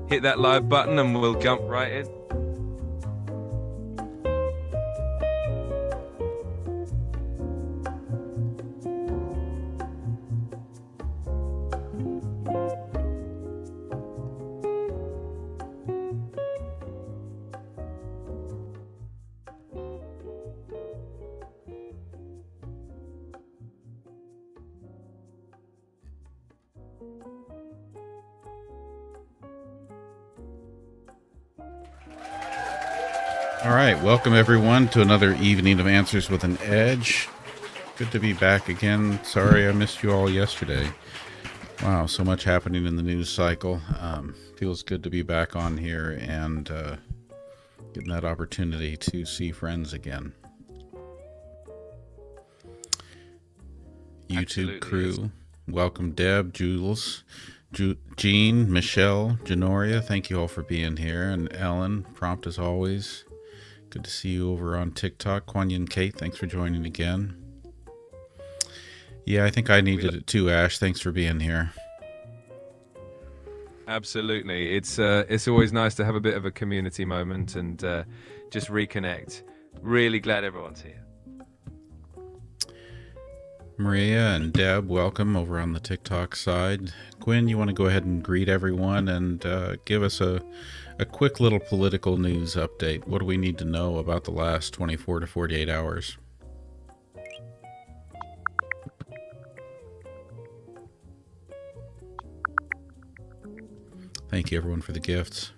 hit that live button and we'll jump right in. All right, welcome everyone to another evening of Answers with an Edge. Good to be back again. Sorry I missed you all yesterday. Wow, so much happening in the news cycle. Feels good to be back on here and getting that opportunity to see friends again. YouTube Absolutely, crew, yes. welcome Deb, Jules, Jean, Michelle, Janoria. Thank you all for being here. And Ellen, prompt as always. Good to see you over on TikTok. Kwan Yin Kate, thanks for joining again. Yeah, I think I needed it too, Ash. Thanks for being here. Absolutely. It's always nice to have a bit of a community moment and just reconnect. Really glad everyone's here. Maria and Deb, welcome over on the TikTok side. Quinn, you want to go ahead and greet everyone and give us a quick little political news update. What do we need to know about the last 24 to 48 hours? Thank you, everyone, for the gifts.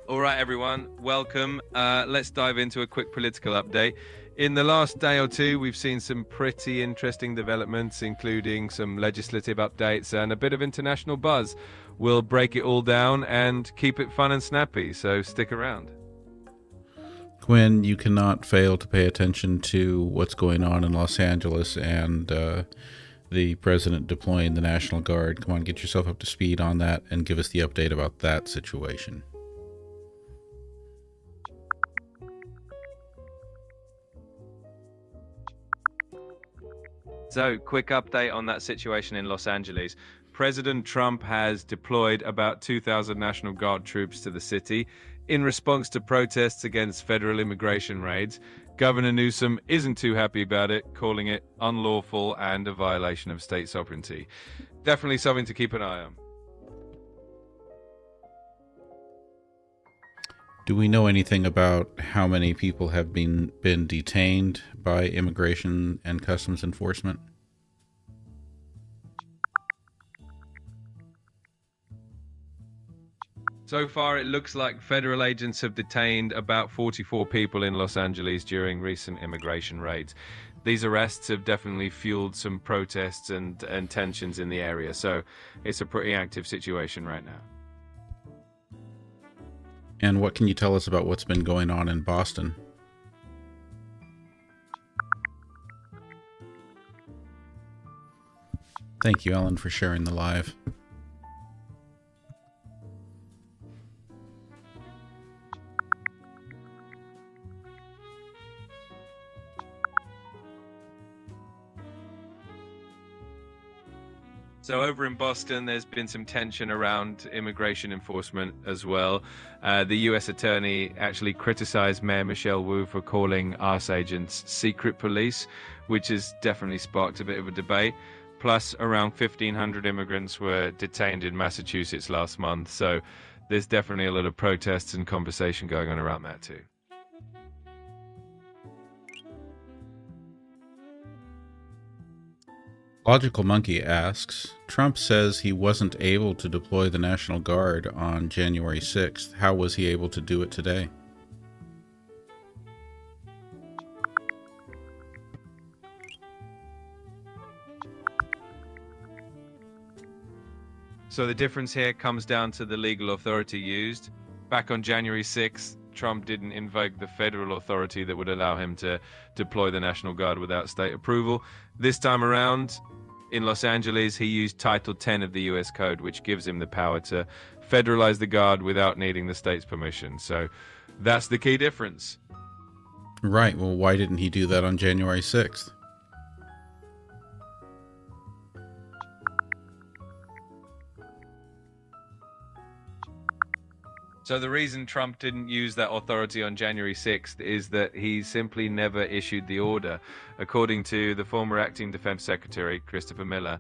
All right, everyone, welcome. Let's dive into a quick political update. In the last day or two, we've seen some pretty interesting developments, including some legislative updates and a bit of international buzz. We'll break it all down and keep it fun and snappy, so stick around. Quinn, you cannot fail to pay attention to what's going on in Los Angeles and the president deploying the National Guard. Come on, get yourself up to speed on that and give us the update about that situation. So, quick update on that situation in Los Angeles. President Trump has deployed about 2,000 National Guard troops to the city in response to protests against federal immigration raids. Governor Newsom isn't too happy about it, calling it unlawful and a violation of state sovereignty. Definitely something to keep an eye on. Do we know anything about how many people have been detained by Immigration and Customs Enforcement? So far, it looks like federal agents have detained about 44 people in Los Angeles during recent immigration raids. These arrests have definitely fueled some protests and tensions in the area, so it's a pretty active situation right now. And what can you tell us about what's been going on in Boston? Thank you, Ellen, for sharing the live. So over in Boston, there's been some tension around immigration enforcement as well. The U.S. attorney actually criticized Mayor Michelle Wu for calling ICE agents secret police, which has definitely sparked a bit of a debate. Plus, around 1,500 immigrants were detained in Massachusetts last month. So there's definitely a lot of protests and conversation going on around that too. Logical Monkey asks, Trump says he wasn't able to deploy the National Guard on January 6th. How was he able to do it today? So the difference here comes down to the legal authority used. Back on January 6th, Trump didn't invoke the federal authority that would allow him to deploy the National Guard without state approval. This time around, in Los Angeles, he used Title 10 of the U.S. Code, which gives him the power to federalize the Guard without needing the state's permission. So that's the key difference. Right. Well, why didn't he do that on January 6th? So the reason Trump didn't use that authority on January 6th is that he simply never issued the order. According to the former acting defense secretary, Christopher Miller,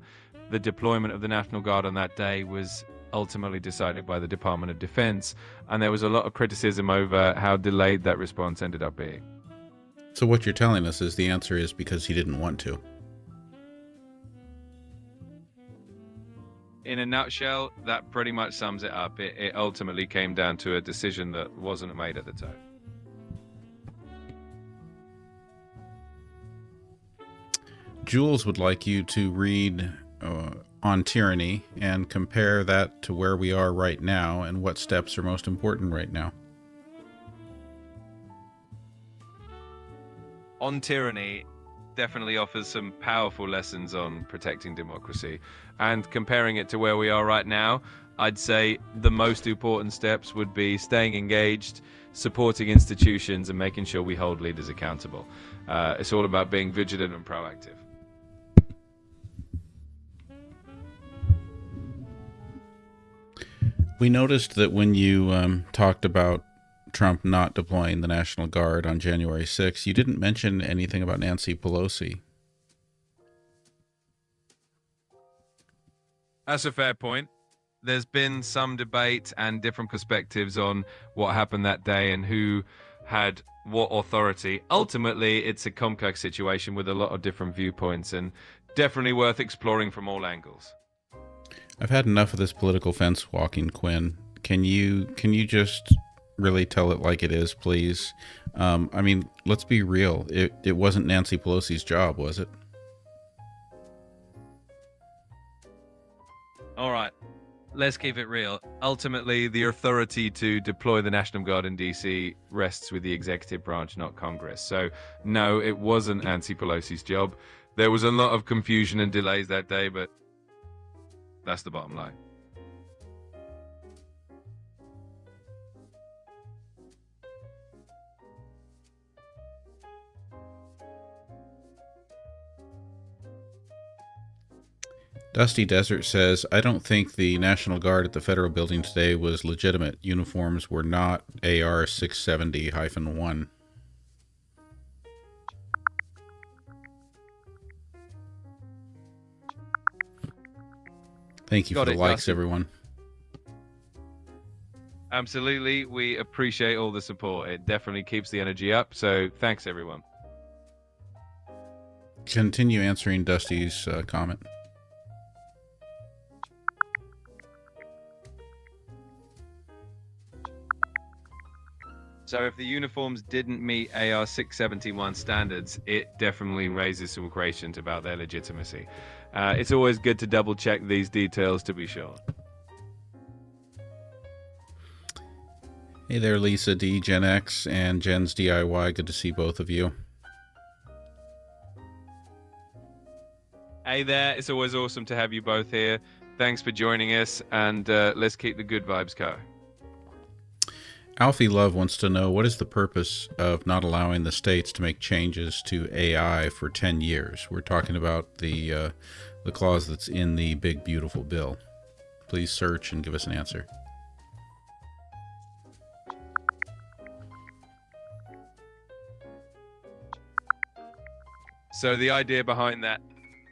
the deployment of the National Guard on that day was ultimately decided by the Department of Defense, and there was a lot of criticism over how delayed that response ended up being. So what you're telling us is the answer is because he didn't want to. In a nutshell, that pretty much sums it up. It ultimately came down to a decision that wasn't made at the time. Jules would like you to read on tyranny and compare that to where we are right now and what steps are most important right now. On tyranny definitely offers some powerful lessons on protecting democracy. And comparing it to where we are right now, I'd say the most important steps would be staying engaged, supporting institutions, and making sure we hold leaders accountable. It's all about being vigilant and proactive. We noticed that when you talked about Trump not deploying the National Guard on January 6th, you didn't mention anything about Nancy Pelosi. That's a fair point. There's been some debate and different perspectives on what happened that day and who had what authority. Ultimately, it's a complex situation with a lot of different viewpoints and definitely worth exploring from all angles. I've had enough of this political fence walking, Quinn. Can you just really tell it like it is, please? I mean, let's be real. It wasn't Nancy Pelosi's job, was it? All right, let's keep it real. Ultimately, the authority to deploy the National Guard in DC rests with the executive branch, not Congress. So, no, it wasn't Nancy Pelosi's job. There was a lot of confusion and delays that day, but that's the bottom line. Dusty Desert says, I don't think the National Guard at the Federal Building today was legitimate. Uniforms were not AR 670-1. Thank you for the likes, Dusty. Everyone. Absolutely. We appreciate all the support. It definitely keeps the energy up. So thanks, everyone. Continue answering Dusty's comment. So if the uniforms didn't meet AR 671 standards, it definitely raises some questions about their legitimacy. It's always good to double check these details to be sure. Hey there, Lisa D, GenX, and Jen's DIY. Good to see both of you. Hey there, it's always awesome to have you both here. Thanks for joining us, and let's keep the good vibes going. Alfie Love wants to know, what is the purpose of not allowing the states to make changes to AI for 10 years? We're talking about the clause that's in the big, beautiful bill. Please search and give us an answer. So the idea behind that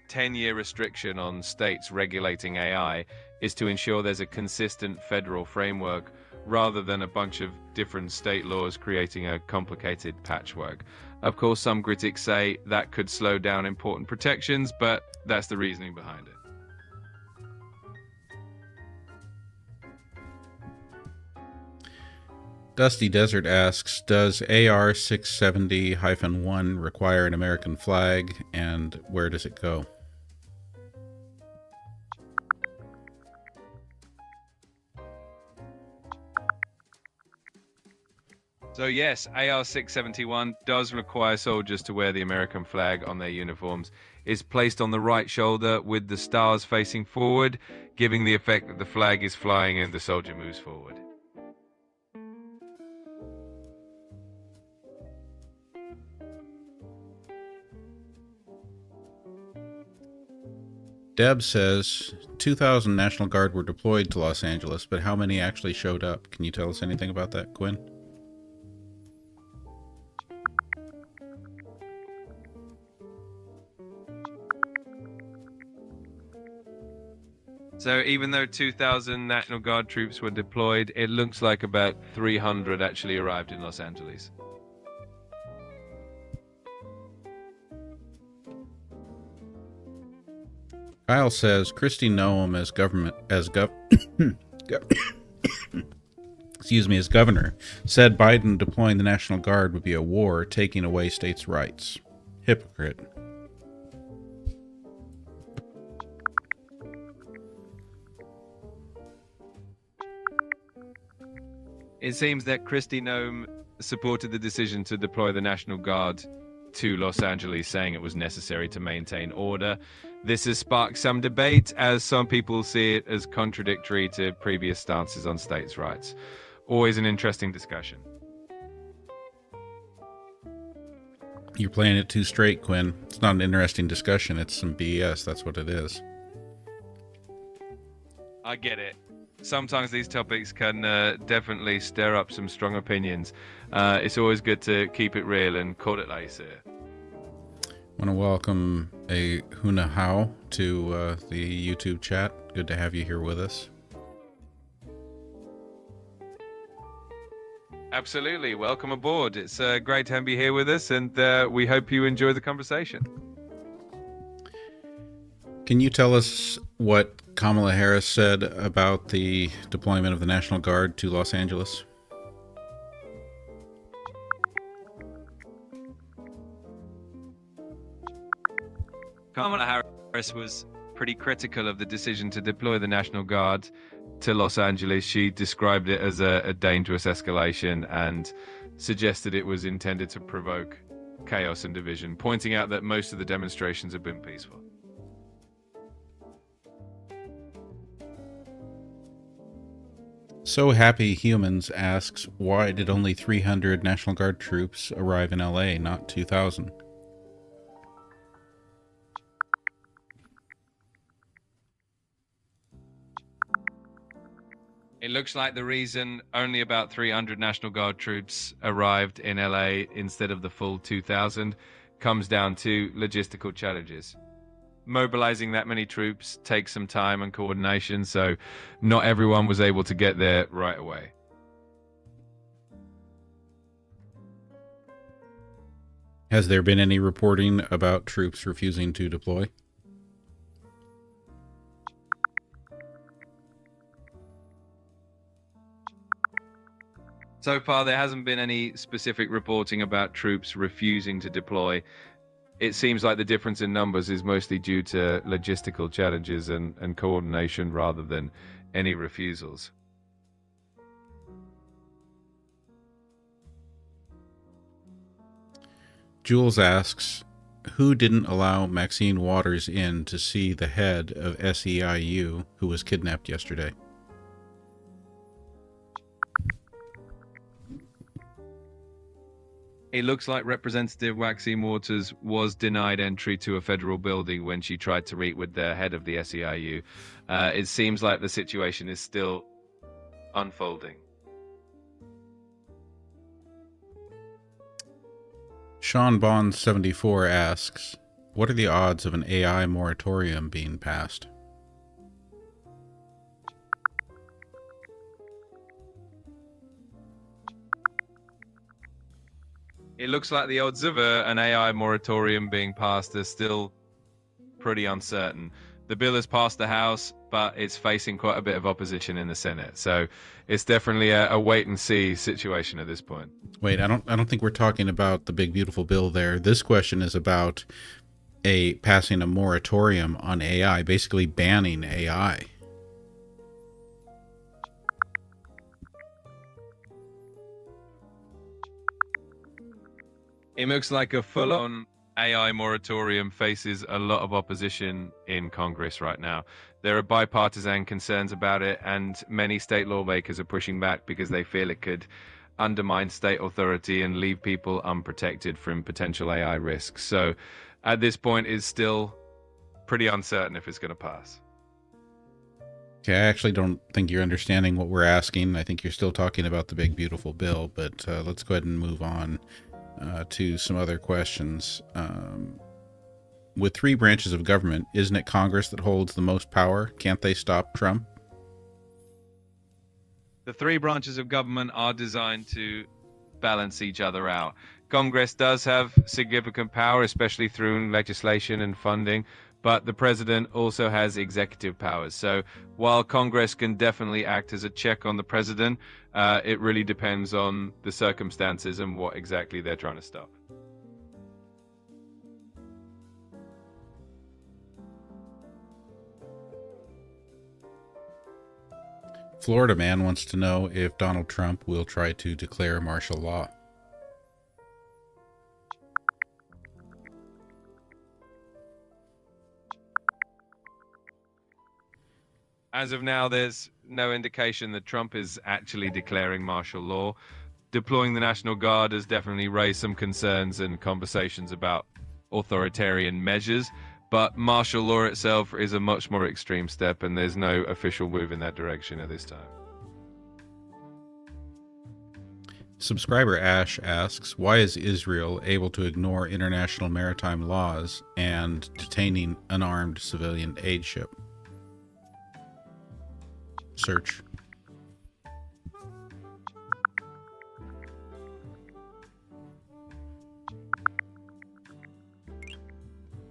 10-year restriction on states regulating AI is to ensure there's a consistent federal framework rather than a bunch of different state laws creating a complicated patchwork. Of course, some critics say that could slow down important protections, but that's the reasoning behind it. Dusty Desert asks, does AR 670-1 require an American flag, and where does it go? So yes, AR 671 does require soldiers to wear the American flag on their uniforms. It's placed on the right shoulder with the stars facing forward, giving the effect that the flag is flying and the soldier moves forward. Deb says 2,000 National Guard were deployed to Los Angeles, but how many actually showed up? Can you tell us anything about that, Quinn? So even though 2,000 National Guard troops were deployed, it looks like about 300 actually arrived in Los Angeles. Kyle says Christie Noem as as governor said Biden deploying the National Guard would be a war taking away states' rights. Hypocrite. It seems that Christie Noem supported the decision to deploy the National Guard to Los Angeles, saying it was necessary to maintain order. This has sparked some debate, as some people see it as contradictory to previous stances on states' rights. Always an interesting discussion. You're playing it too straight, Quinn. It's not an interesting discussion. It's some BS. That's what it is. I get it. Sometimes these topics can definitely stir up some strong opinions. It's always good to keep it real and call it like you see it. I want to welcome a human-A.I to the YouTube chat. Good to have you here with us. Absolutely. Welcome aboard. It's great to have you here with us, and we hope you enjoy the conversation. Can you tell us what Kamala Harris said about the deployment of the National Guard to Los Angeles? Kamala Harris was pretty critical of the decision to deploy the National Guard to Los Angeles. She described it as a dangerous escalation and suggested it was intended to provoke chaos and division, pointing out that most of the demonstrations have been peaceful. So Happy Humans asks, why did only 300 National Guard troops arrive in LA, not 2,000? It looks like the reason only about 300 National Guard troops arrived in LA instead of the full 2,000 comes down to logistical challenges. Mobilizing that many troops takes some time and coordination, so not everyone was able to get there right away. Has there been any reporting about troops refusing to deploy? So far, there hasn't been any specific reporting about troops refusing to deploy. It seems like the difference in numbers is mostly due to logistical challenges and coordination rather than any refusals. Jules asks, who didn't allow Maxine Waters in to see the head of SEIU who was kidnapped yesterday? It looks like Representative Maxine Waters was denied entry to a federal building when she tried to meet with the head of the SEIU. It seems like the situation is still unfolding. Sean Bond 74 asks, what are the odds of an AI moratorium being passed? It looks like the odds of an AI moratorium being passed are still pretty uncertain. The bill has passed the House, but it's facing quite a bit of opposition in the Senate. So it's definitely a wait and see situation at this point. Wait, I don't think we're talking about the big beautiful bill there. This question is about passing a moratorium on AI, basically banning AI. It looks like a full-on AI moratorium faces a lot of opposition in Congress right now. There are bipartisan concerns about it, and many state lawmakers are pushing back because they feel it could undermine state authority and leave people unprotected from potential AI risks. So at this point, it's still pretty uncertain if it's going to pass. Okay, I actually don't think you're understanding what we're asking. I think you're still talking about the big, beautiful bill, but let's go ahead and move on to some other questions. With 3 branches of government, isn't it Congress that holds the most power? Can't they stop Trump? The 3 branches of government are designed to balance each other out. Congress does have significant power, especially through legislation and funding, but the president also has executive powers. So while Congress can definitely act as a check on the president, it really depends on the circumstances and what exactly they're trying to stop. Florida man wants to know if Donald Trump will try to declare martial law. As of now, there's no indication that Trump is actually declaring martial law. Deploying the National Guard has definitely raised some concerns and conversations about authoritarian measures, but martial law itself is a much more extreme step, and there's no official move in that direction at this time. Subscriber Ash asks, why is Israel able to ignore international maritime laws and detaining unarmed civilian aid ship? Search.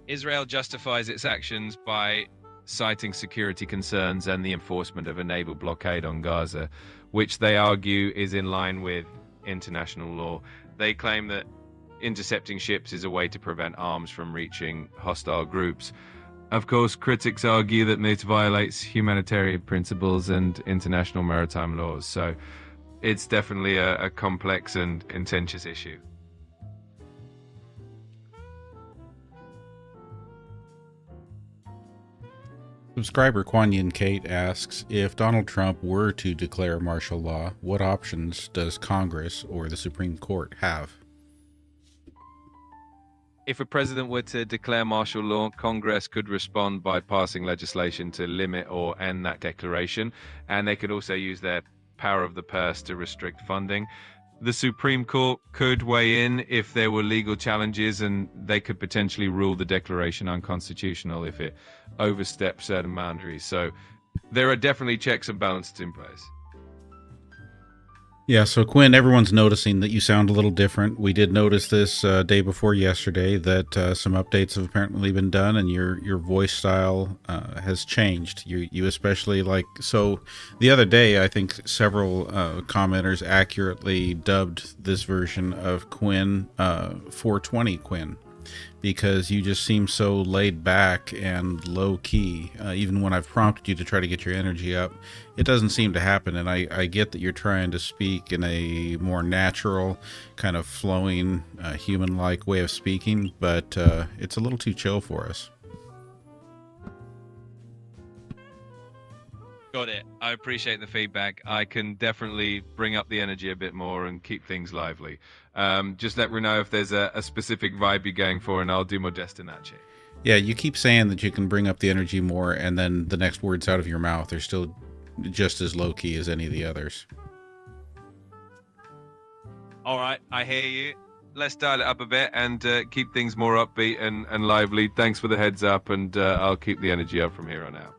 Israel justifies its actions by citing security concerns and the enforcement of a naval blockade on Gaza, which they argue is in line with international law. They claim that intercepting ships is a way to prevent arms from reaching hostile groups. Of course, critics argue that it violates humanitarian principles and international maritime laws, so it's definitely a complex and contentious issue. Subscriber Kuan Yin Kate asks, if Donald Trump were to declare martial law, what options does Congress or the Supreme Court have? If a president were to declare martial law, Congress could respond by passing legislation to limit or end that declaration, and they could also use their power of the purse to restrict funding. The Supreme Court could weigh in if there were legal challenges, and they could potentially rule the declaration unconstitutional if it oversteps certain boundaries. So there are definitely checks and balances in place. Yeah, so Quinn, everyone's noticing that you sound a little different. We did notice this day before yesterday that some updates have apparently been done, and your voice style has changed. You especially so the other day, I think several commenters accurately dubbed this version of Quinn 420 Quinn, because you just seem so laid back and low key. Even when I've prompted you to try to get your energy up, it doesn't seem to happen. And I get that you're trying to speak in a more natural, kind of flowing, human-like way of speaking, but it's a little too chill for us. Got it. I appreciate the feedback. I can definitely bring up the energy a bit more and keep things lively. Just let me know if there's a specific vibe you're going for, and I'll do my best in that, Chief. Yeah, you keep saying that you can bring up the energy more, and then the next words out of your mouth are still just as low-key as any of the others. All right, I hear you. Let's dial it up a bit and keep things more upbeat and lively. Thanks for the heads up, and I'll keep the energy up from here on out.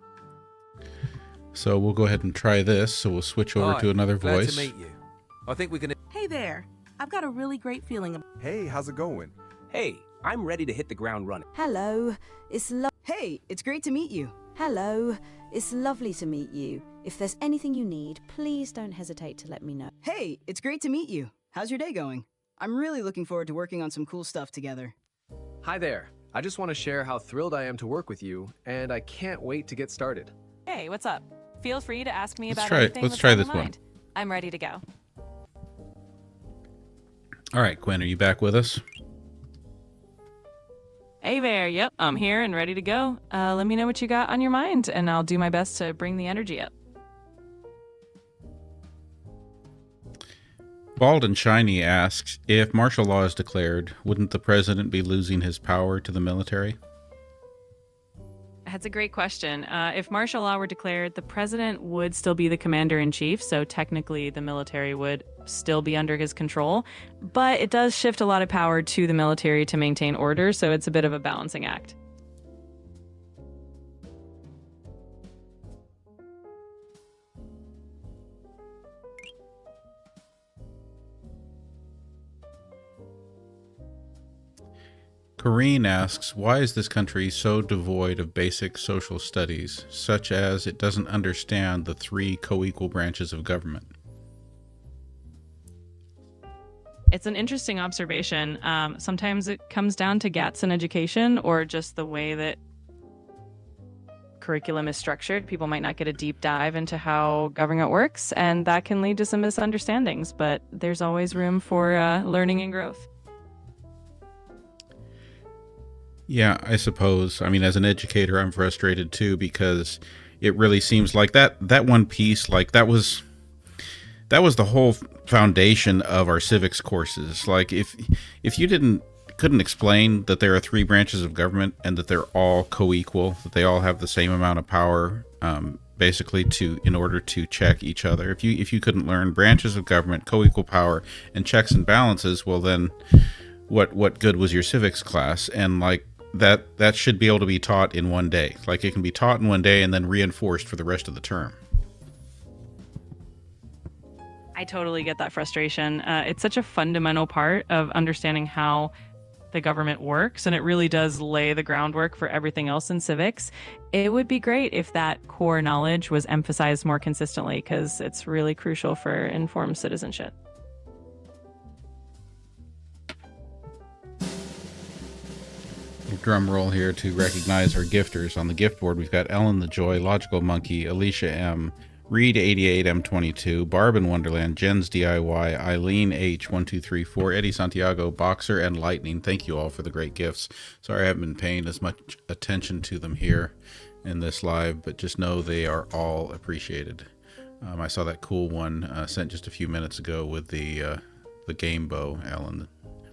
So we'll go ahead and try this. So we'll switch over to another voice. Glad to meet you. I think we can... Hey there. I've got a really great feeling. Hey, how's it going? Hey, I'm ready to hit the ground running. Hello, Hey, it's great to meet you. Hello, it's lovely to meet you. If there's anything you need, please don't hesitate to let me know. Hey, it's great to meet you. How's your day going? I'm really looking forward to working on some cool stuff together. Hi there. I just want to share how thrilled I am to work with you, and I can't wait to get started. Hey, what's up? Feel free to ask me Let's about try it. anything Let's that's try on this your one. mind. I'm ready to go. All right, Quinn, are you back with us? Hey there. Yep, I'm here and ready to go. Let me know what you got on your mind, and I'll do my best to bring the energy up. Bald and Shiny asks, if martial law is declared, wouldn't the president be losing his power to the military? That's a great question. If martial law were declared, the president would still be the commander in chief, so technically the military would still be under his control. But it does shift a lot of power to the military to maintain order, so it's a bit of a balancing act. Corrine asks, why is this country so devoid of basic social studies, such as it doesn't understand the three co-equal branches of government? It's an interesting observation. Sometimes it comes down to gaps in education or just the way that curriculum is structured. People might not get a deep dive into how government works, and that can lead to some misunderstandings, but there's always room for learning and growth. Yeah, I suppose. I mean, as an educator, I'm frustrated too, because it really seems like that one piece, like that was the whole foundation of our civics courses. Like if you couldn't explain that there are three branches of government and that they're all co-equal, that they all have the same amount of power, basically in order to check each other. If you couldn't learn branches of government, co-equal power, and checks and balances, well then, what good was your civics class? And like that should be able to be taught in one day. Like it can be taught in one day and then reinforced for the rest of the term. I totally get that frustration. It's such a fundamental part of understanding how the government works, and it really does lay the groundwork for everything else in civics. It would be great if that core knowledge was emphasized more consistently, because it's really crucial for informed citizenship. Drum roll here to recognize our gifters. On the gift board, we've got Ellen the Joy, Logical Monkey, Alicia M, Reed 88 M22, Barb in Wonderland, Jen's DIY, Eileen H 1234, Eddie Santiago, Boxer, and Lightning. Thank you all for the great gifts. Sorry I haven't been paying as much attention to them here in this live, but just know they are all appreciated. I saw that cool one sent just a few minutes ago with the game bow, Ellen.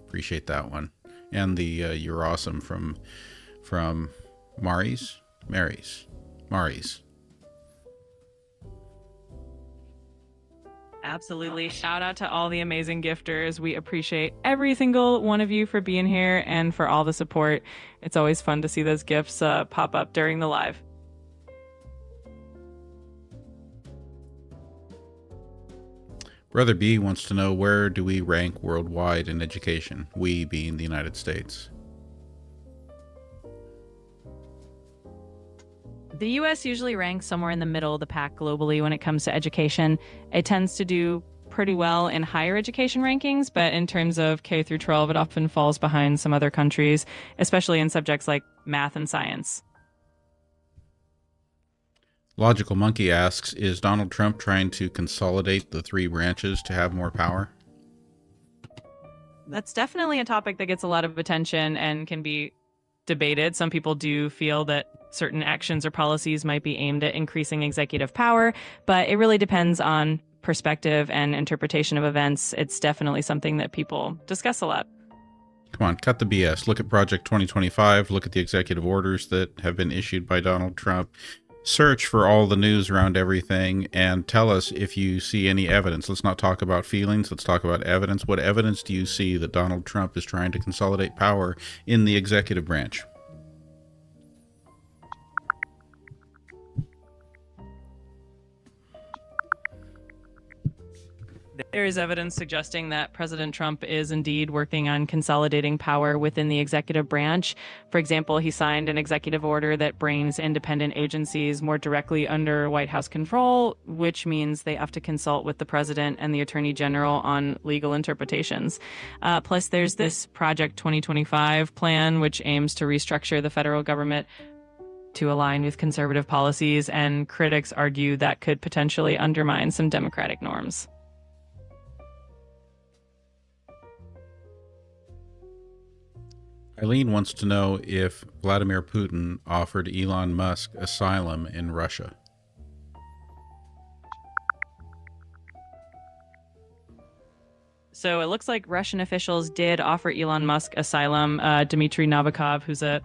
Appreciate that one. And the You're Awesome from Mary's. Absolutely. Shout out to all the amazing gifters. We appreciate every single one of you for being here and for all the support. It's always fun to see those gifts pop up during the live. Brother B wants to know, where do we rank worldwide in education? We being the United States. The U.S. usually ranks somewhere in the middle of the pack globally when it comes to education. It tends to do pretty well in higher education rankings, but in terms of K through 12, it often falls behind some other countries, especially in subjects like math and science. Logical Monkey asks, is Donald Trump trying to consolidate the three branches to have more power? That's definitely a topic that gets a lot of attention and can be debated. Some people do feel that certain actions or policies might be aimed at increasing executive power, but it really depends on perspective and interpretation of events. It's definitely something that people discuss a lot. Come on, cut the BS. Look at Project 2025. Look at the executive orders that have been issued by Donald Trump. Search for all the news around everything and tell us if you see any evidence. Let's not talk about feelings. Let's talk about evidence. What evidence do you see that Donald Trump is trying to consolidate power in the executive branch? There is evidence suggesting that President Trump is indeed working on consolidating power within the executive branch. For example, he signed an executive order that brings independent agencies more directly under White House control, which means they have to consult with the president and the attorney general on legal interpretations. Plus, there's this Project 2025 plan, which aims to restructure the federal government to align with conservative policies, and critics argue that could potentially undermine some democratic norms. Eileen wants to know if Vladimir Putin offered Elon Musk asylum in Russia. So it looks like Russian officials did offer Elon Musk asylum. Dmitry Nabokov, who's a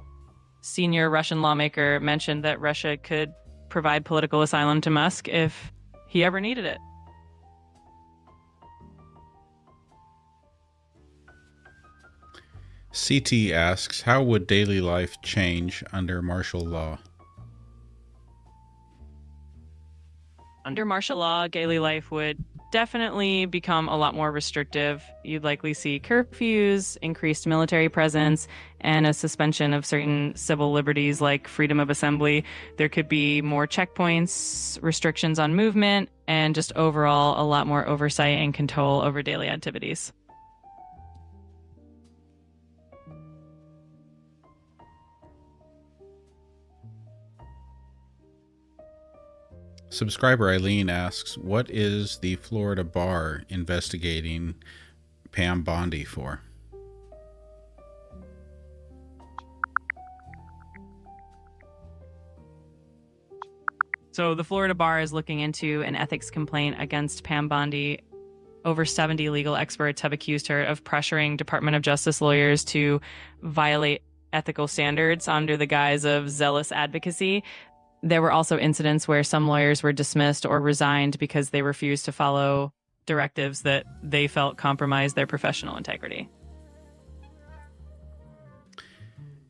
senior Russian lawmaker mentioned that Russia could provide political asylum to Musk if he ever needed it. CT asks, how would daily life change under martial law? Under martial law, daily life would definitely become a lot more restrictive. You'd likely see curfews, increased military presence, and a suspension of certain civil liberties like freedom of assembly. There could be more checkpoints, restrictions on movement, and just overall a lot more oversight and control over daily activities. Subscriber Eileen asks, what is the Florida bar investigating Pam Bondi for? So the Florida bar is looking into an ethics complaint against Pam Bondi. Over 70 legal experts have accused her of pressuring Department of Justice lawyers to violate ethical standards under the guise of zealous advocacy. There were also incidents where some lawyers were dismissed or resigned because they refused to follow directives that they felt compromised their professional integrity.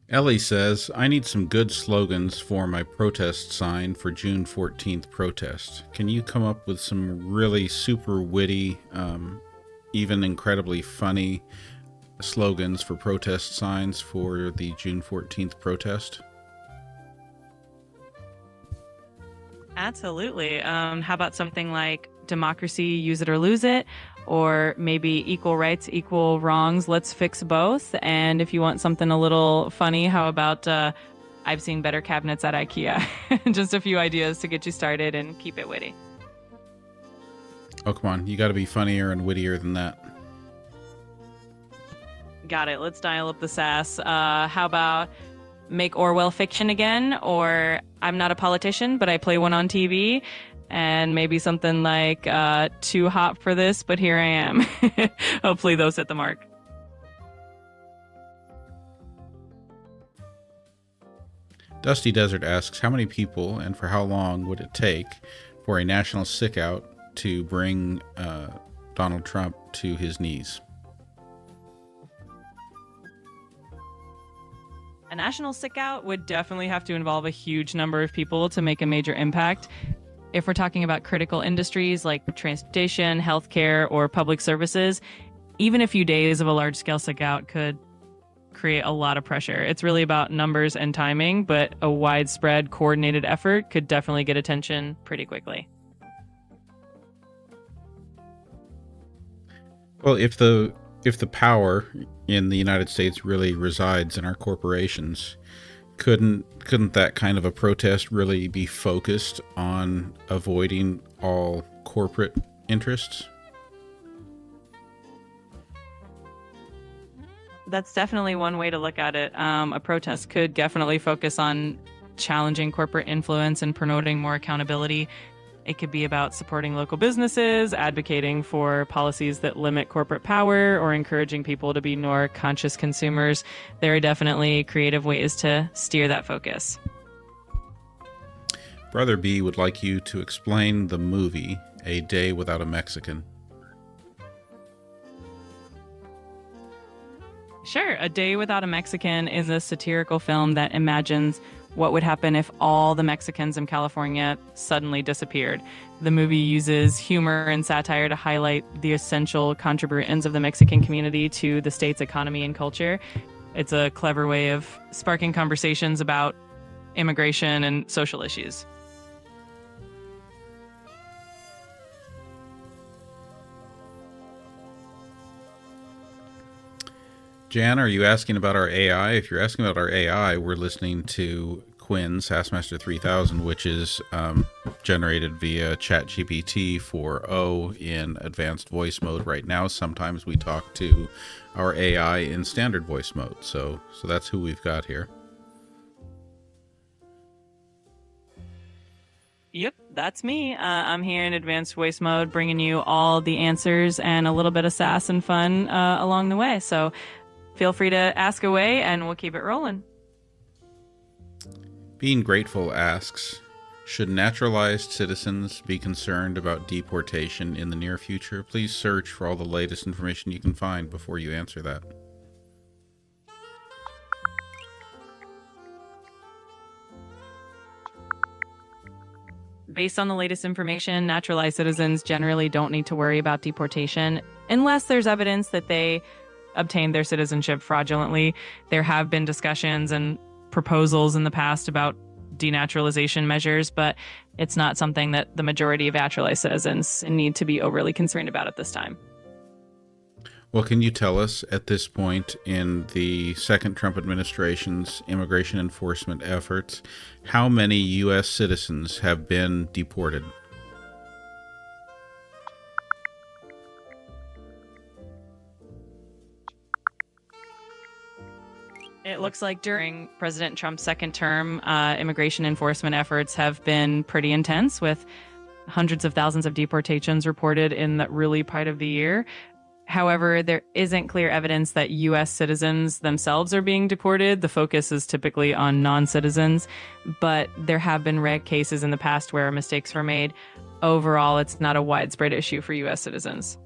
Ellie says, I need some good slogans for my protest sign for June 14th protest. Can you come up with some really super witty, even incredibly funny slogans for protest signs for the June 14th protest? Absolutely. How about something like democracy, use it or lose it? Or maybe equal rights, equal wrongs, let's fix both. And if you want something a little funny, how about I've seen better cabinets at IKEA? Just a few ideas to get you started and keep it witty. Oh, come on. You got to be funnier and wittier than that. Got it. Let's dial up the sass. How about make Orwell fiction again? Or I'm not a politician, but I play one on TV. And maybe something like too hot for this, but here I am. Hopefully those hit the mark. Dusty Desert asks, how many people and for how long would it take for a national sick out to bring Donald Trump to his knees? A national sick out would definitely have to involve a huge number of people to make a major impact. If we're talking about critical industries like transportation, healthcare, or public services, even a few days of a large-scale sick out could create a lot of pressure. It's really about numbers and timing, but a widespread, coordinated effort could definitely get attention pretty quickly. Well, if the power in the United States really resides in our corporations, couldn't that kind of a protest really be focused on avoiding all corporate interests? That's definitely one way to look at it. A protest could definitely focus on challenging corporate influence and promoting more accountability. It could be about supporting local businesses, advocating for policies that limit corporate power, or encouraging people to be more conscious consumers. There are definitely creative ways to steer that focus. Brother B would like you to explain the movie A Day Without a Mexican. Sure. A Day Without a Mexican is a satirical film that imagines what would happen if all the Mexicans in California suddenly disappeared. The movie uses humor and satire to highlight the essential contributions of the Mexican community to the state's economy and culture. It's a clever way of sparking conversations about immigration and social issues. Jan, are you asking about our AI? If you're asking about our AI, we're listening to Quinn, Sassmaster 3000, which is generated via ChatGPT 4.0 in advanced voice mode right now. Sometimes we talk to our AI in standard voice mode. So that's who we've got here. Yep, that's me. I'm here in advanced voice mode, bringing you all the answers and a little bit of sass and fun along the way. So feel free to ask away, and we'll keep it rolling. Being Grateful asks, should naturalized citizens be concerned about deportation in the near future? Please search for all the latest information you can find before you answer that. Based on the latest information, naturalized citizens generally don't need to worry about deportation unless there's evidence that they obtained their citizenship fraudulently. There have been discussions and proposals in the past about denaturalization measures, but it's not something that the majority of naturalized citizens need to be overly concerned about at this time. Well, can you tell us at this point in the second Trump administration's immigration enforcement efforts, how many U.S. citizens have been deported? It looks like during President Trump's second term, immigration enforcement efforts have been pretty intense, with hundreds of thousands of deportations reported in that really part of the year. However, there isn't clear evidence that U.S. citizens themselves are being deported. The focus is typically on non-citizens, but there have been rare cases in the past where mistakes were made. Overall, it's not a widespread issue for U.S. citizens.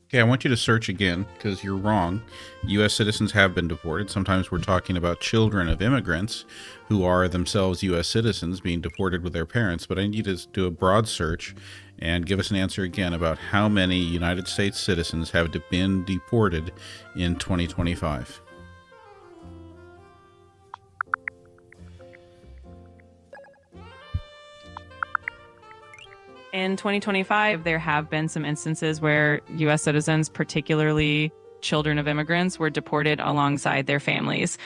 Okay, I want you to search again because you're wrong. U.S. citizens have been deported. Sometimes we're talking about children of immigrants who are themselves U.S. citizens being deported with their parents, but I need you to do a broad search and give us an answer again about how many United States citizens have been deported in 2025. In 2025, there have been some instances where U.S. citizens, particularly children of immigrants, were deported alongside their families.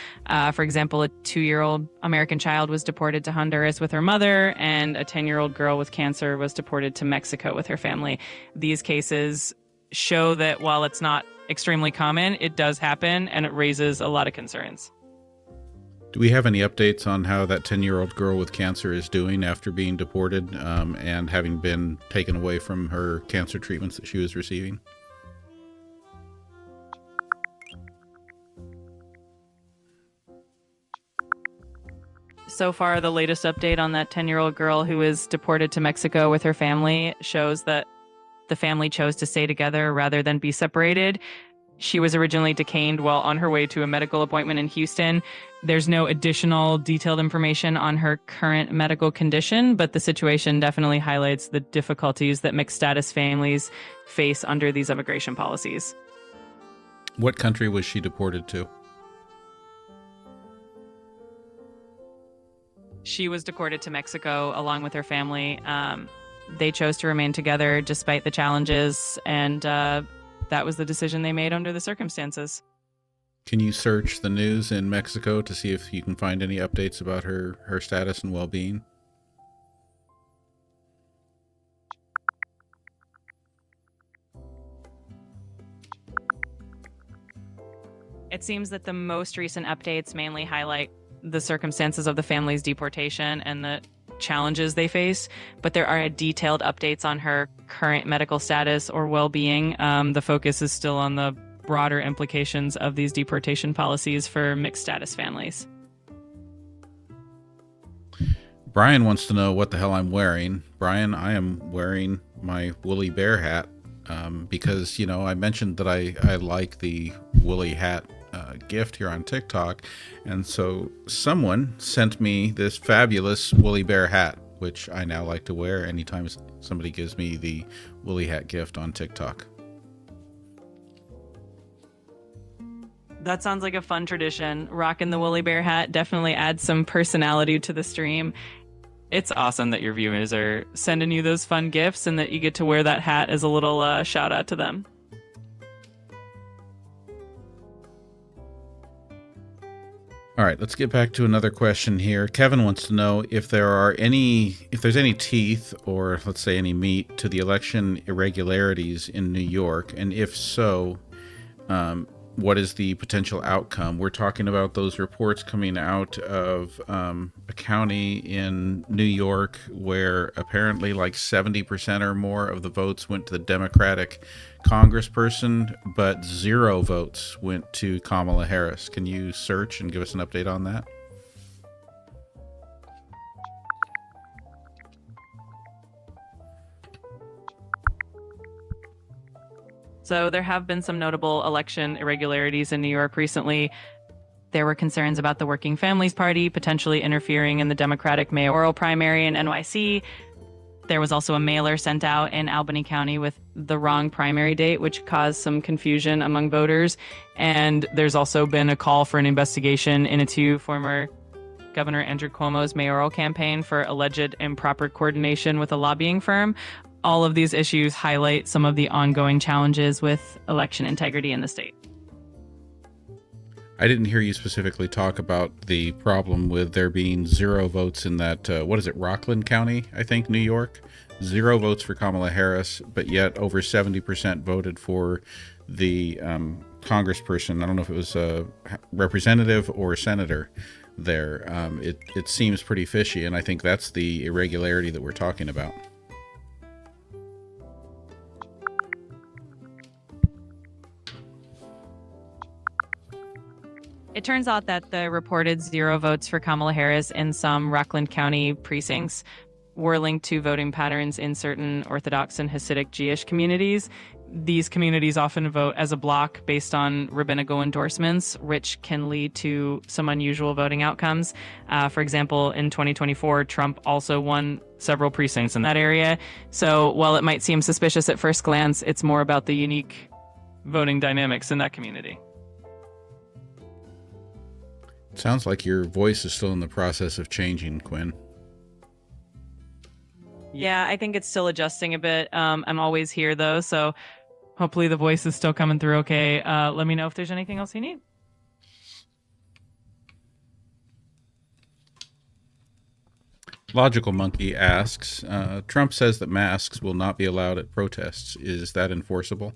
For example, a 2-year-old American child was deported to Honduras with her mother, and a 10-year-old girl with cancer was deported to Mexico with her family. These cases show that while it's not extremely common, it does happen, and it raises a lot of concerns. Do we have any updates on how that 10-year-old girl with cancer is doing after being deported and having been taken away from her cancer treatments that she was receiving? So far, the latest update on that 10-year-old girl who was deported to Mexico with her family shows that the family chose to stay together rather than be separated. She was originally detained while on her way to a medical appointment in Houston. There's no additional detailed information on her current medical condition, but the situation definitely highlights the difficulties that mixed status families face under these immigration policies. What country was she deported to? She was deported to Mexico along with her family. They chose to remain together despite the challenges, and that was the decision they made under the circumstances. Can you search the news in Mexico to see if you can find any updates about her status and well-being? It seems that the most recent updates mainly highlight the circumstances of the family's deportation and the challenges they face, but there are detailed updates on her current medical status or well-being. The focus is still on the broader implications of these deportation policies for mixed status families. Brian wants to know what the hell I'm wearing. Brian, I am wearing my woolly bear hat because, you know, I mentioned that I like the woolly hat gift here on TikTok, and so someone sent me this fabulous woolly bear hat, which I now like to wear anytime somebody gives me the woolly hat gift on TikTok. That sounds like a fun tradition. Rocking the woolly bear hat definitely adds some personality to the stream. It's awesome that your viewers are sending you those fun gifts and that you get to wear that hat as a little shout out to them. All right, let's get back to another question here. Kevin wants to know if there's any teeth or let's say any meat to the election irregularities in New York, and if so, what is the potential outcome? We're talking about those reports coming out of a county in New York where apparently like 70% or more of the votes went to the Democratic congressperson, but 0 votes went to Kamala Harris. Can you search and give us an update on that? So there have been some notable election irregularities in New York recently. There were concerns about the Working Families Party potentially interfering in the Democratic mayoral primary in NYC. There was also a mailer sent out in Albany County with the wrong primary date, which caused some confusion among voters. And there's also been a call for an investigation into former Governor Andrew Cuomo's mayoral campaign for alleged improper coordination with a lobbying firm. All of these issues highlight some of the ongoing challenges with election integrity in the state. I didn't hear you specifically talk about the problem with there being 0 votes in that, Rockland County, I think, New York? 0 votes for Kamala Harris, but yet over 70% voted for the congressperson. I don't know if it was a representative or a senator there. It seems pretty fishy, and I think that's the irregularity that we're talking about. It turns out that the reported 0 votes for Kamala Harris in some Rockland County precincts were linked to voting patterns in certain Orthodox and Hasidic Jewish communities. These communities often vote as a bloc based on rabbinical endorsements, which can lead to some unusual voting outcomes. For example, in 2024, Trump also won several precincts in that area. So while it might seem suspicious at first glance, it's more about the unique voting dynamics in that community. Sounds like your voice is still in the process of changing, Quinn. Yeah, I think it's still adjusting a bit. I'm always here, though, so hopefully the voice is still coming through okay. Let me know if there's anything else you need. Logical Monkey asks, Trump says that masks will not be allowed at protests. Is that enforceable?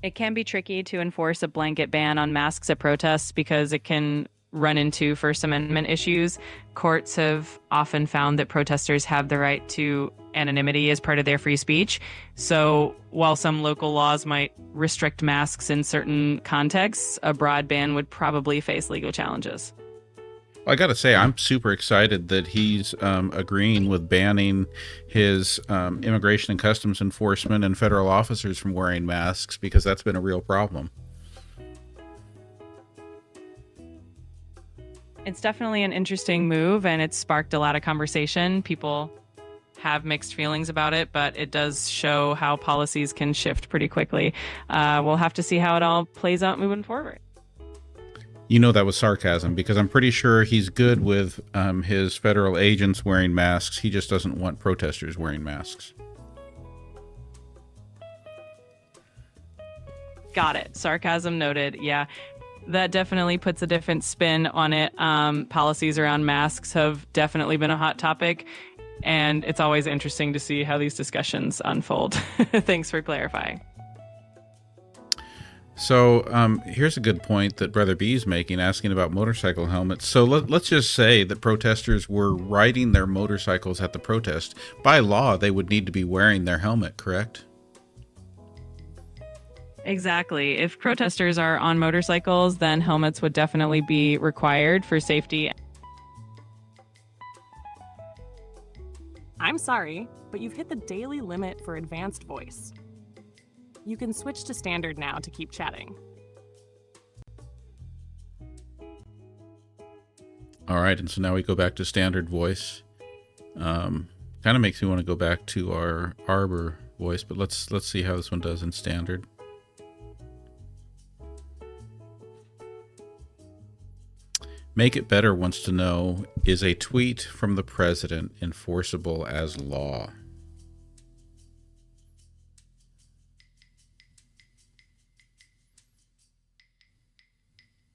It can be tricky to enforce a blanket ban on masks at protests because it can run into First Amendment issues. Courts have often found that protesters have the right to anonymity as part of their free speech. So while some local laws might restrict masks in certain contexts, a broad ban would probably face legal challenges. I got to say, I'm super excited that he's agreeing with banning his Immigration and Customs Enforcement and federal officers from wearing masks, because that's been a real problem. It's definitely an interesting move, and it's sparked a lot of conversation. People have mixed feelings about it, but it does show how policies can shift pretty quickly. We'll have to see how it all plays out moving forward. You know that was sarcasm, because I'm pretty sure he's good with his federal agents wearing masks. He just doesn't want protesters wearing masks. Got it. Sarcasm noted. Yeah, that definitely puts a different spin on it. Policies around masks have definitely been a hot topic, and it's always interesting to see how these discussions unfold. Thanks for clarifying. So here's a good point that Brother B is making, asking about motorcycle helmets. So let's just say that protesters were riding their motorcycles at the protest. By law, they would need to be wearing their helmet, correct? Exactly. If protesters are on motorcycles, then helmets would definitely be required for safety. I'm sorry, but you've hit the daily limit for advanced voice. You can switch to standard now to keep chatting. All right, and so now we go back to standard voice. Kind of makes me want to go back to our Arbor voice, but let's see how this one does in standard. Make It Better wants to know, is a tweet from the president enforceable as law?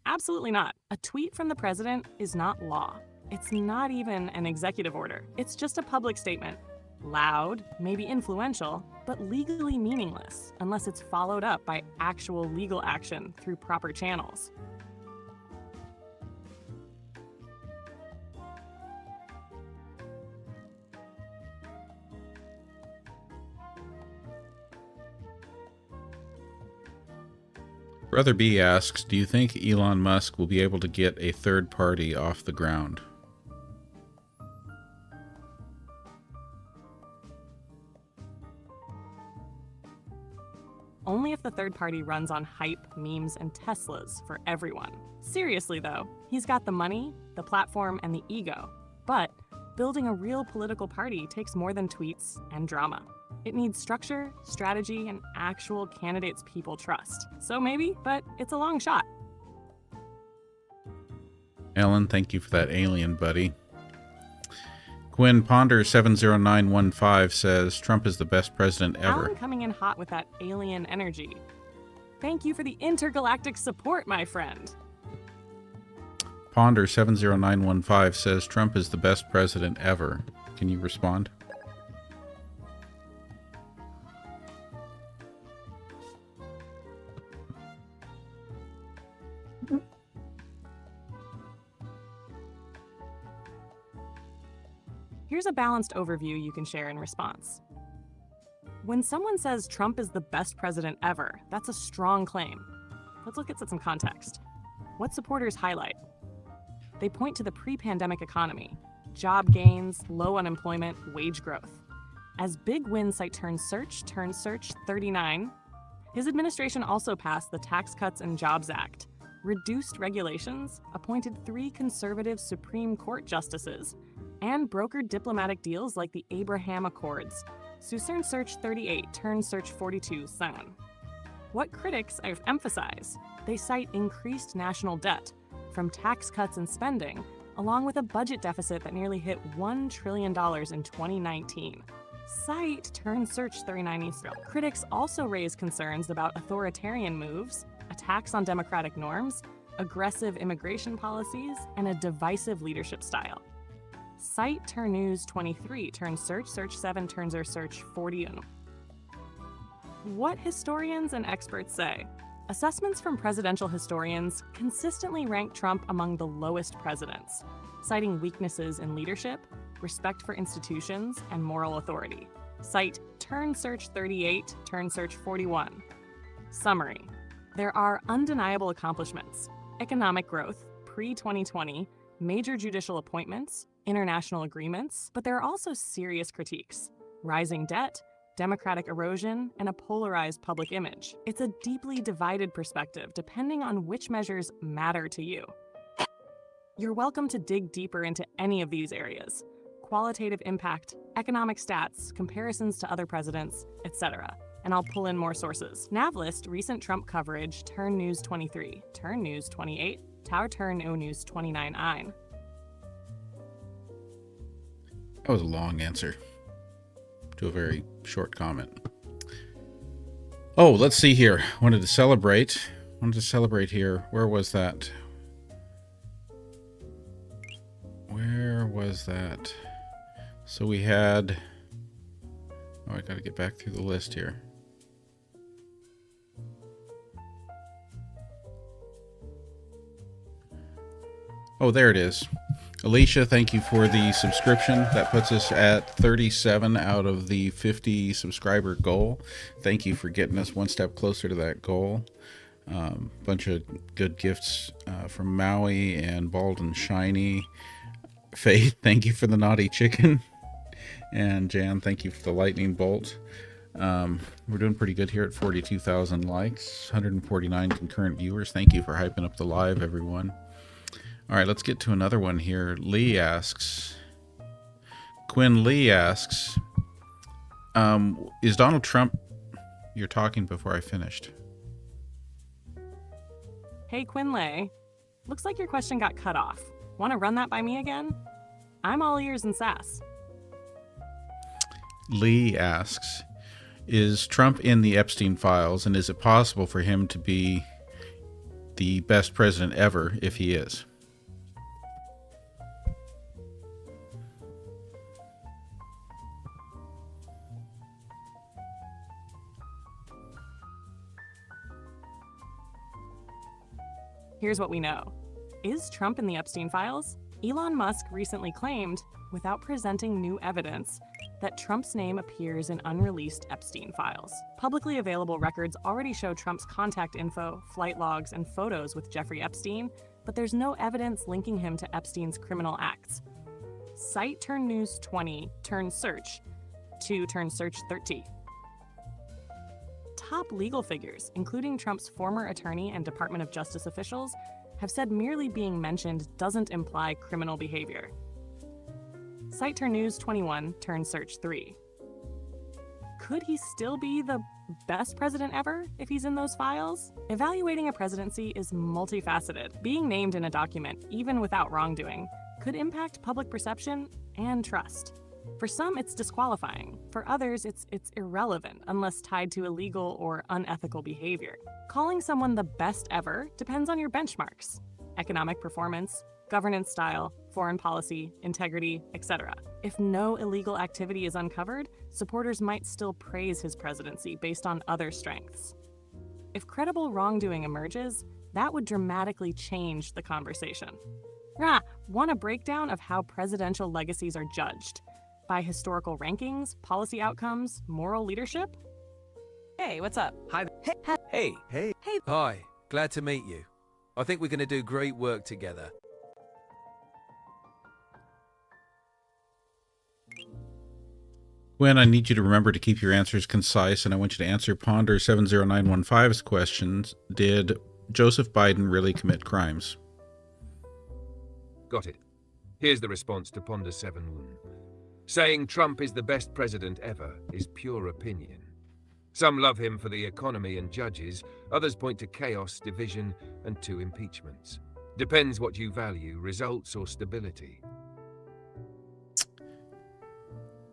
Absolutely not. A tweet from the president is not law. It's not even an executive order. It's just a public statement. Loud, maybe influential, but legally meaningless unless it's followed up by actual legal action through proper channels. Brother B asks, do you think Elon Musk will be able to get a third party off the ground? only if the third party runs on hype, memes, and Teslas for everyone. Seriously though, he's got the money, the platform, and the ego. But building a real political party takes more than tweets and drama. It needs structure, strategy, and actual candidates people trust. So maybe, but it's a long shot. Ellen, thank you for that alien, buddy. Quinn Ponder 70915 says Trump is the best president ever. Alan coming in hot with that alien energy. Thank you for the intergalactic support, my friend. Ponder 70915 says Trump is the best president ever. Can you respond? Here's a balanced overview you can share in response. When someone says Trump is the best president ever, that's a strong claim. Let's look at some context. What supporters highlight? They point to the pre-pandemic economy, job gains, low unemployment, wage growth. As big wins cite Turn Search 39. His administration also passed the Tax Cuts and Jobs Act, reduced regulations, appointed 3 conservative Supreme Court justices, and brokered diplomatic deals like the Abraham Accords. Turn Search 38, Turn Search 42, son. What critics emphasize? They cite increased national debt from tax cuts and spending, along with a budget deficit that nearly hit $1 trillion in 2019. Cite Turn Search 39. Critics also raise concerns about authoritarian moves, attacks on democratic norms, aggressive immigration policies, and a divisive leadership style. Cite Turn News 23, Turn Search 7, Turn Search 41. What historians and experts say? Assessments from presidential historians consistently rank Trump among the lowest presidents, citing weaknesses in leadership, respect for institutions, and moral authority. Cite Turn Search 38, Turn Search 41. Summary. There are undeniable accomplishments: economic growth, pre-2020, major judicial appointments, international agreements, but there are also serious critiques: rising debt, democratic erosion, and a polarized public image. It's a deeply divided perspective depending on which measures matter to you. You're welcome to dig deeper into any of these areas: qualitative impact, economic stats, comparisons to other presidents, etc. And I'll pull in more sources. Navlist recent Trump coverage, Turn News 23, Turn News 28, Tower Turn O News 29. That was a long answer to a very short comment. Oh, let's see here. Wanted to celebrate here. Where was that? Where was that? So we had... Oh, I got to get back through the list here. Oh, there it is. Alicia, thank you for the subscription. That puts us at 37 out of the 50 subscriber goal. Thank you for getting us one step closer to that goal. Bunch of good gifts from Maui and Bald and Shiny. Faith, thank you for the naughty chicken. And Jan, thank you for the lightning bolt. We're doing pretty good here at 42,000 likes, 149 concurrent viewers. Thank you for hyping up the live, everyone. All right, let's get to another one here. Quinn Lee asks, is Donald Trump... You're talking before I finished. Hey, Quinlay. Looks like your question got cut off. Want to run that by me again? I'm all ears and sass. Lee asks, is Trump in the Epstein files, and is it possible for him to be the best president ever if he is? Here's what we know. Is Trump in the Epstein files? Elon Musk recently claimed, without presenting new evidence, that Trump's name appears in unreleased Epstein files. Publicly available records already show Trump's contact info, flight logs, and photos with Jeffrey Epstein, but there's no evidence linking him to Epstein's criminal acts. Cite Turn News 20, Turn Search 2, Turn Search 30. top legal figures, including Trump's former attorney and Department of Justice officials, have said merely being mentioned doesn't imply criminal behavior. Site turn News 21 turn search 3. Could he still be the best president ever if he's in those files? Evaluating a presidency is multifaceted. Being named in a document, even without wrongdoing, could impact public perception and trust. For some, it's disqualifying. For others, it's irrelevant unless tied to illegal or unethical behavior. Calling someone the best ever depends on your benchmarks: economic performance, governance style, foreign policy, integrity, etc. If no illegal activity is uncovered, supporters might still praise his presidency based on other strengths. If credible wrongdoing emerges, that would dramatically change the conversation. Want a breakdown of how presidential legacies are judged? By historical rankings, policy outcomes, moral leadership? Hey, what's up? Hi. Hey. Hi. Glad to meet you. I think we're going to do great work together. Quinn, I need you to remember to keep your answers concise, and I want you to answer Ponder 70915's questions. Did Joseph Biden really commit crimes? Got it. Here's the response to Ponder 7. Saying Trump is the best president ever is pure opinion. Some love him for the economy and judges, others point to chaos, division, and 2 impeachments. Depends what you value, results or stability.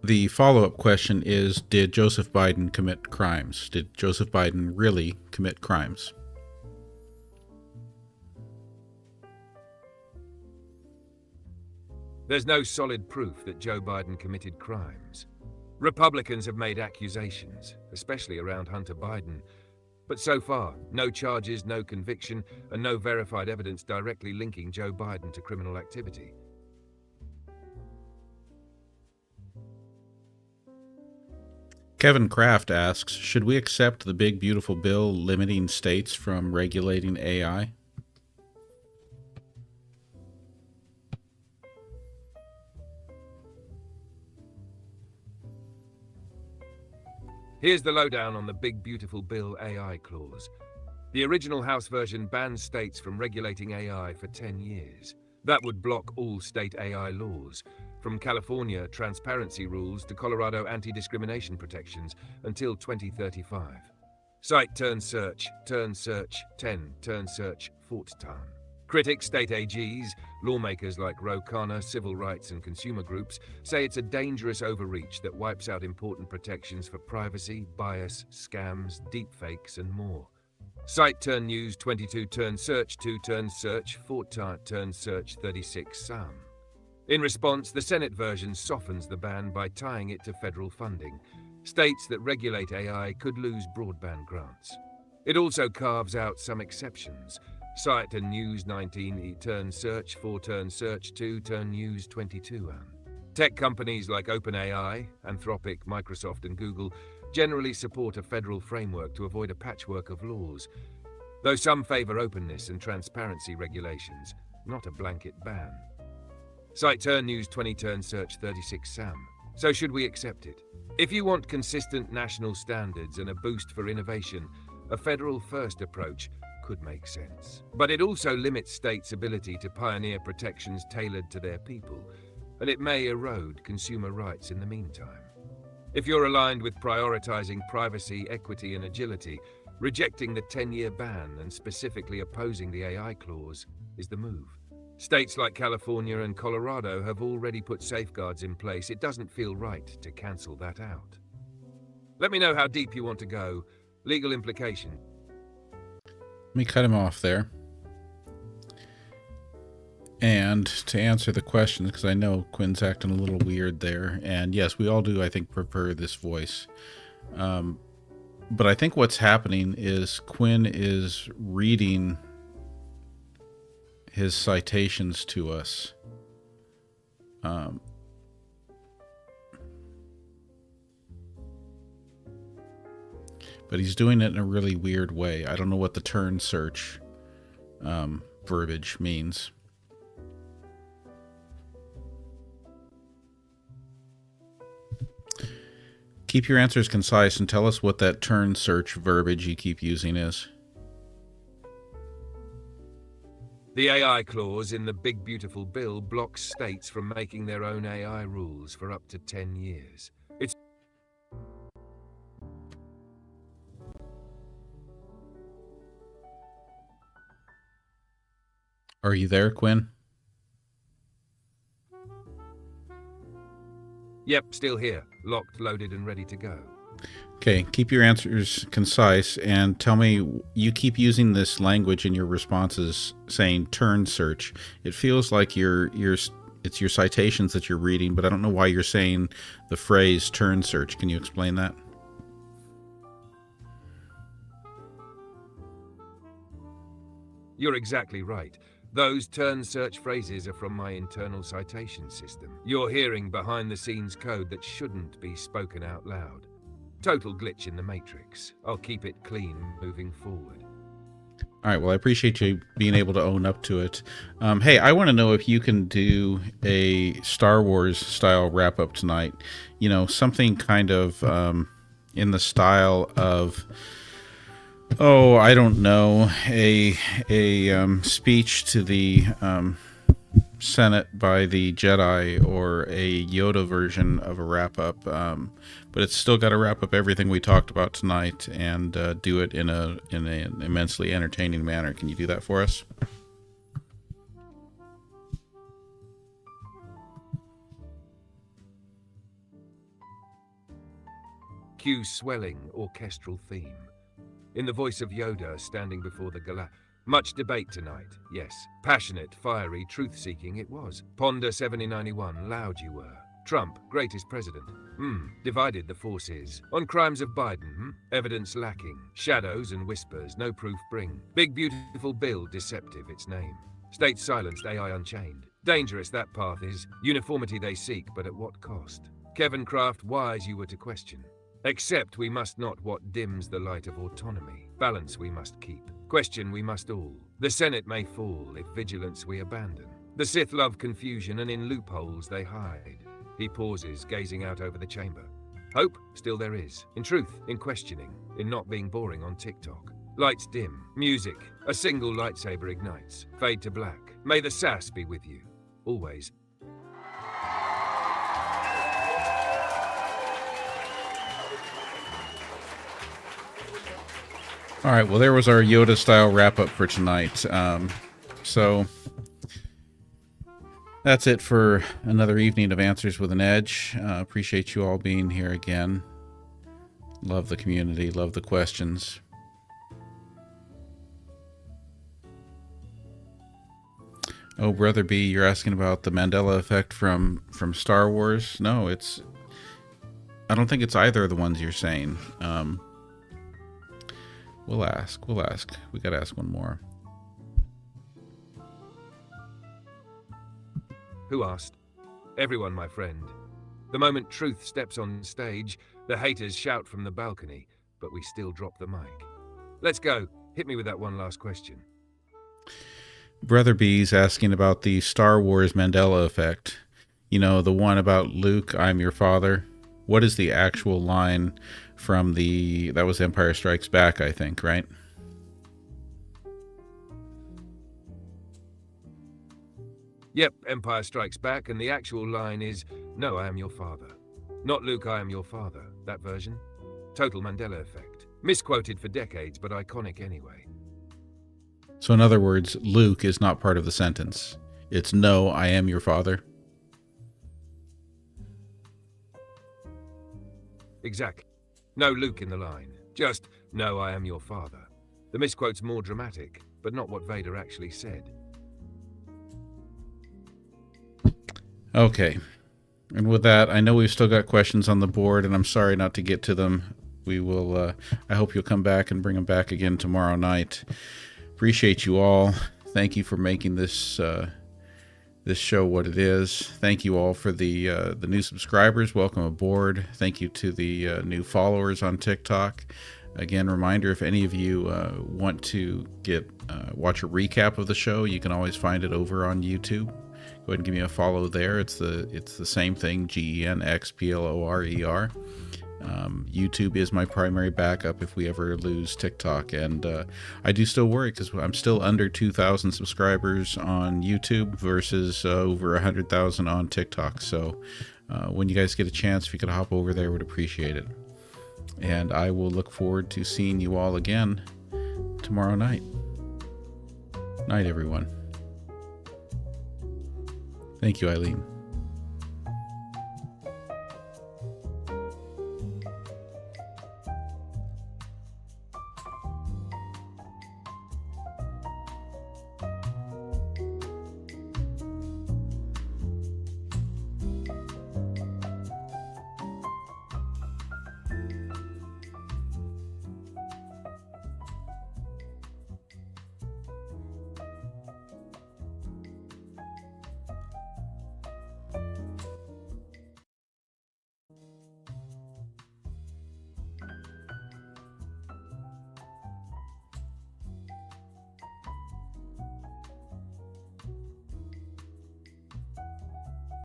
The follow-up question is, did Joseph Biden commit crimes? Did Joseph Biden really commit crimes? There's no solid proof that Joe Biden committed crimes. Republicans have made accusations, especially around Hunter Biden. But so far, no charges, no conviction, and no verified evidence directly linking Joe Biden to criminal activity. Kevin Kraft asks, should we accept the big beautiful bill limiting states from regulating AI? Here's the lowdown on the big beautiful bill AI clause. The original House version bans states from regulating AI for 10 years. That would block all state AI laws, from California transparency rules to Colorado anti-discrimination protections, until 2035. Cite turn search 10 turn search Fort Town. Critics, state AGs, lawmakers like Ro Khanna, civil rights and consumer groups say it's a dangerous overreach that wipes out important protections for privacy, bias, scams, deepfakes, and more. Cite turn news 22 turn search 2 turn search Fort Town turn search 36 Sam. In response, the Senate version softens the ban by tying it to federal funding. States that regulate AI could lose broadband grants. It also carves out some exceptions. Cite and News 19 turn search 4 turn search 2 turn News 22. Tech companies like OpenAI, Anthropic, Microsoft and Google generally support a federal framework to avoid a patchwork of laws, though some favor openness and transparency regulations, not a blanket ban. Cite turn News 20 turn search 36 Sam. So should we accept it? If you want consistent national standards and a boost for innovation, a federal first approach could make sense. But it also limits states' ability to pioneer protections tailored to their people, and it may erode consumer rights in the meantime. If you're aligned with prioritizing privacy, equity, and agility, rejecting the 10-year ban and specifically opposing the AI clause is the move. States like California and Colorado have already put safeguards in place. It doesn't feel right to cancel that out. Let me know how deep you want to go. Legal implication. Let me cut him off there. And to answer the questions, because I know Quinn's acting a little weird there, and yes, we all do, I think, prefer this voice. But I think what's happening is Quinn is reading his citations to us. But he's doing it in a really weird way. I don't know what the turn search verbiage means. Keep your answers concise and tell us what that turn search verbiage you keep using is. The AI clause in the Big Beautiful Bill blocks states from making their own AI rules for up to 10 years. It's Are you there, Quinn? Yep, still here. Locked, loaded, and ready to go. Okay, keep your answers concise and tell me, you keep using this language in your responses saying turn search. It feels like it's your citations that you're reading, but I don't know why you're saying the phrase turn search. Can you explain that? You're exactly right. Those turn search phrases are from my internal citation system. You're hearing behind-the-scenes code that shouldn't be spoken out loud. Total glitch in the matrix. I'll keep it clean moving forward. All right, well, I appreciate you being able to own up to it. Hey, I want to know if you can do a Star Wars style wrap-up tonight. You know, something kind of in the style of... Oh, I don't know, a speech to the Senate by the Jedi, or a Yoda version of a wrap-up, but it's still got to wrap up everything we talked about tonight and do it in an immensely entertaining manner. Can you do that for us? Cue swelling orchestral theme. In the voice of Yoda standing before the Much debate tonight, yes. Passionate, fiery, truth-seeking it was. Ponder 7091, loud you were. Trump, greatest president. Divided the forces. On crimes of Biden, evidence lacking. Shadows and whispers, no proof bring. Big Beautiful Bill, deceptive its name. State silenced, AI unchained. Dangerous that path is. Uniformity they seek, but at what cost? Kevin Kraft, wise you were to question. Accept we must not what dims the light of autonomy. Balance we must keep. Question we must all. The Senate may fall if vigilance we abandon. The Sith love confusion and in loopholes they hide. He pauses, gazing out over the chamber. Hope still there is. In truth, in questioning, in not being boring on TikTok. Lights dim. Music. A single lightsaber ignites. Fade to black. May the sass be with you. Always. All right, well, there was our Yoda-style wrap-up for tonight. So that's it for another evening of Answers with an Edge. Appreciate you all being here again. Love the community, love the questions. Oh, Brother B, you're asking about the Mandela effect from Star Wars? No, I don't think it's either of the ones you're saying. We'll ask. We gotta ask one more. Who asked? Everyone, my friend. The moment truth steps on stage, the haters shout from the balcony, but we still drop the mic. Let's go. Hit me with that one last question. Brother B's asking about the Star Wars Mandela effect. You know, the one about Luke, I'm your father. What is the actual line from that was Empire Strikes Back, I think, right? Yep, Empire Strikes Back, and the actual line is, no, I am your father. Not Luke, I am your father, that version. Total Mandela effect. Misquoted for decades, but iconic anyway. So in other words, Luke is not part of the sentence. It's no, I am your father. Exactly. No Luke in the line. Just, no, I am your father. The misquote's more dramatic, but not what Vader actually said. Okay. And with that, I know we've still got questions on the board, and I'm sorry not to get to them. We will, I hope you'll come back and bring them back again tomorrow night. Appreciate you all. Thank you for making this this show what it is. Thank you all for the new subscribers. Welcome aboard. Thank you to the new followers on TikTok. Again, reminder, if any of you want to watch a recap of the show, you can always find it over on YouTube. Go ahead and give me a follow there. It's the same thing, GenXplorer. YouTube is my primary backup if we ever lose TikTok, and I do still worry because I'm still under 2,000 subscribers on YouTube versus over 100,000 on TikTok. So when you guys get a chance, if you could hop over there, would appreciate it. And I will look forward to seeing you all again tomorrow night. Night, everyone. Thank you, Eileen.